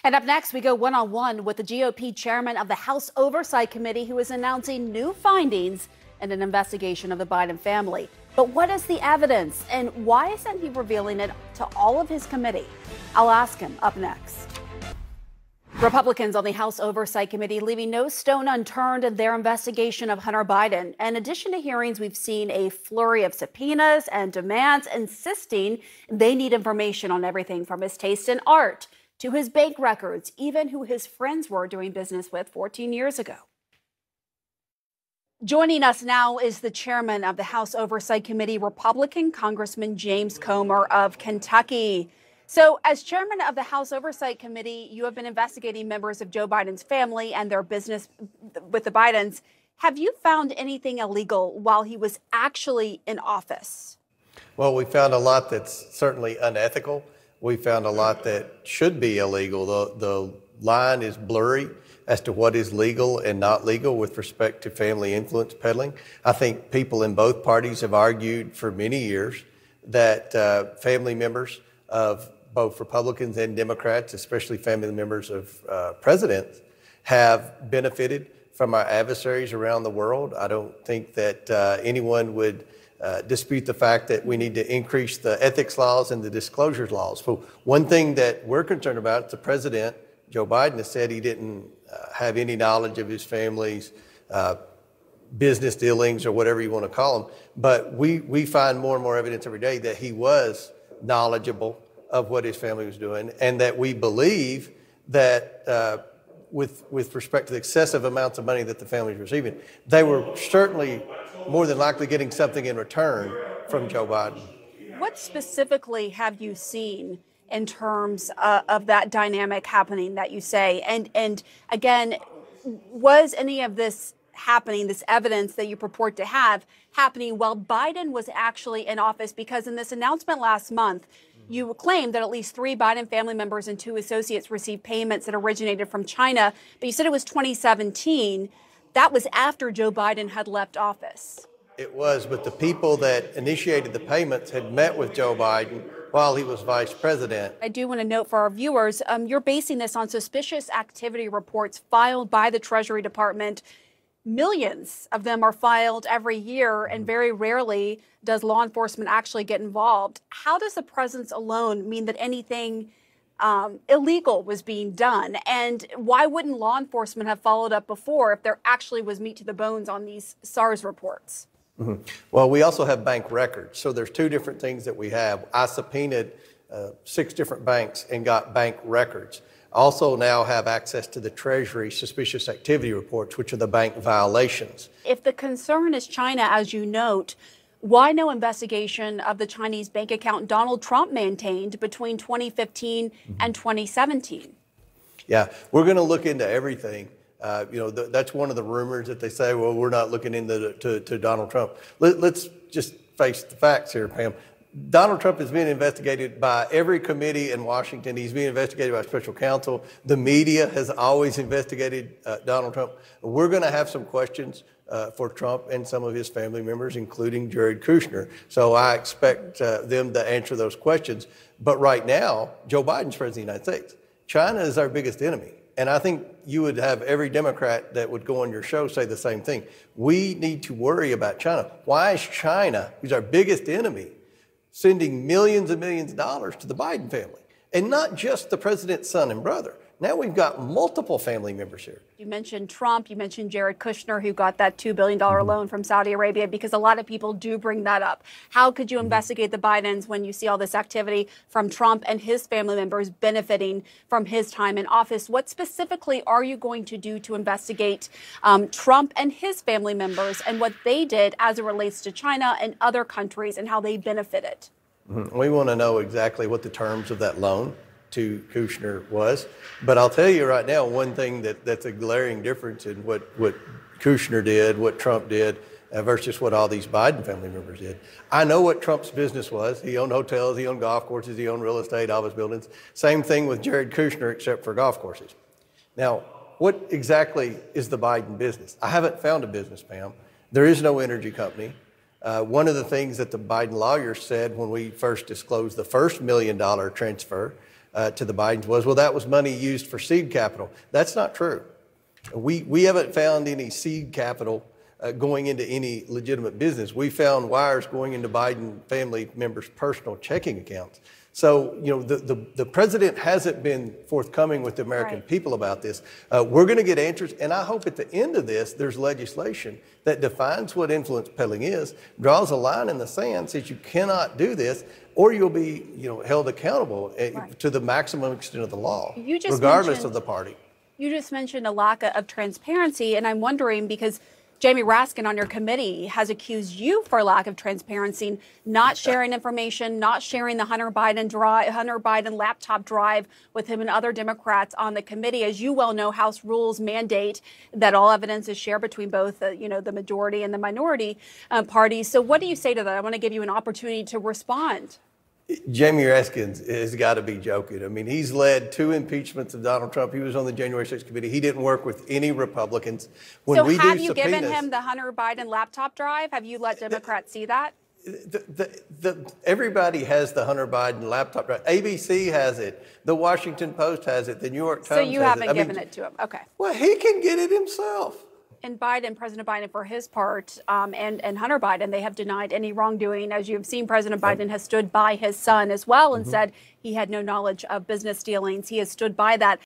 And up next, we go one-on-one with the GOP chairman of the House Oversight Committee, who is announcing new findings in an investigation of the Biden family. But what is the evidence, and why isn't he revealing it to all of his committee? I'll ask him up next. Republicans on the House Oversight Committee leaving no stone unturned in their investigation of Hunter Biden. In addition to hearings, we've seen a flurry of subpoenas and demands insisting they need information on everything from his taste in art to his bank records, even who his friends were doing business with 14 years ago. Joining us now is the chairman of the House Oversight Committee, Republican Congressman James Comer of Kentucky. So as chairman of the House Oversight Committee, you have been investigating members of Joe Biden's family and their business with the Bidens. Have you found anything illegal while he was actually in office? Well, we found a lot that's certainly unethical. We found a lot that should be illegal. The line is blurry as to what is legal and not legal with respect to family influence peddling. I think people in both parties have argued for many years that family members of both Republicans and Democrats, especially family members of presidents, have benefited from our adversaries around the world. I don't think that anyone would dispute the fact that we need to increase the ethics laws and the disclosures laws. So one thing that we're concerned about is the president, Joe Biden, has said he didn't have any knowledge of his family's business dealings or whatever you want to call them. But we find more and more evidence every day that he was knowledgeable of what his family was doing, and that we believe that with respect to the excessive amounts of money that the family was receiving, they were certainly more than likely getting something in return from Joe Biden. What specifically have you seen in terms of that dynamic happening that you say? And again, was any of this happening, this evidence that you purport to have, happening while Biden was actually in office? Because in this announcement last month, you claimed that at least 3 Biden family members and 2 associates received payments that originated from China, but you said it was 2017. That was after Joe Biden had left office. It was, but the people that initiated the payments had met with Joe Biden while he was vice president. I do want to note for our viewers, you're basing this on suspicious activity reports filed by the Treasury Department. Millions of them are filed every year, and very rarely does law enforcement actually get involved. How does the presence alone mean that anything illegal was being done? And why wouldn't law enforcement have followed up before if there actually was meat to the bones on these SARS reports? Mm-hmm. Well, we also have bank records. So there's 2 different things that we have. I subpoenaed 6 different banks and got bank records. Also now have access to the Treasury suspicious activity reports, which are the bank violations. If the concern is China, as you note, why no investigation of the Chinese bank account Donald Trump maintained between 2015 and 2017? Yeah, we're going to look into everything. That's one of the rumors that they say, well, we're not looking into to Donald Trump. Let's just face the facts here, Pam. Donald Trump is being investigated by every committee in Washington. He's being investigated by special counsel. The media has always investigated Donald Trump. We're going to have some questions for Trump and some of his family members, including Jared Kushner. So I expect them to answer those questions. But right now, Joe Biden's president of the United States. China is our biggest enemy. And I think you would have every Democrat that would go on your show say the same thing. We need to worry about China. Why is China, who's our biggest enemy, sending millions and millions of dollars to the Biden family? And not just the president's son and brother. Now we've got multiple family members here. You mentioned Trump, you mentioned Jared Kushner, who got that $2 billion loan from Saudi Arabia, because a lot of people do bring that up. How could you investigate the Bidens when you see all this activity from Trump and his family members benefiting from his time in office? What specifically are you going to do to investigate Trump and his family members and what they did as it relates to China and other countries and how they benefited? We want to know exactly what the terms of that loan to Kushner was. But I'll tell you right now, one thing that's a glaring difference in what Kushner did, what Trump did, versus what all these Biden family members did. I know what Trump's business was. He owned hotels, he owned golf courses, he owned real estate, office buildings. Same thing with Jared Kushner, except for golf courses. Now, what exactly is the Biden business? I haven't found a business, Pam. There is no energy company. One of the things that the Biden lawyers said when we first disclosed the first $1 million transfer to the Bidens was, well, that was money used for seed capital. That's not true. We haven't found any seed capital going into any legitimate business. We found wires going into Biden family members' personal checking accounts. So, you know, the president hasn't been forthcoming with the American people about this. We're going to get answers, and I hope at the end of this, there's legislation that defines what influence peddling is, draws a line in the sand, says you cannot do this, or you'll be, you know, held accountable to the maximum extent of the law, regardless of the party. You just mentioned a lack of transparency, and I'm wondering because Jamie Raskin on your committee has accused you for lack of transparency, not sharing information, not sharing the Hunter Biden laptop drive with him and other Democrats on the committee. As you well know, House rules mandate that all evidence is shared between both, the majority and the minority parties. So what do you say to that? I want to give you an opportunity to respond. Jamie Raskin has got to be joking. I mean, he's led 2 impeachments of Donald Trump. He was on the January 6th committee. He didn't work with any Republicans. So have you given him the Hunter Biden laptop drive? Have you let Democrats see that? Everybody has the Hunter Biden laptop drive. ABC has it. The Washington Post has it. The New York Times has it. So you haven't given it to him. Okay. Well, he can get it himself. And President Biden, for his part, and Hunter Biden, they have denied any wrongdoing. As you have seen, President Biden has stood by his son as well and said he had no knowledge of business dealings. He has stood by that.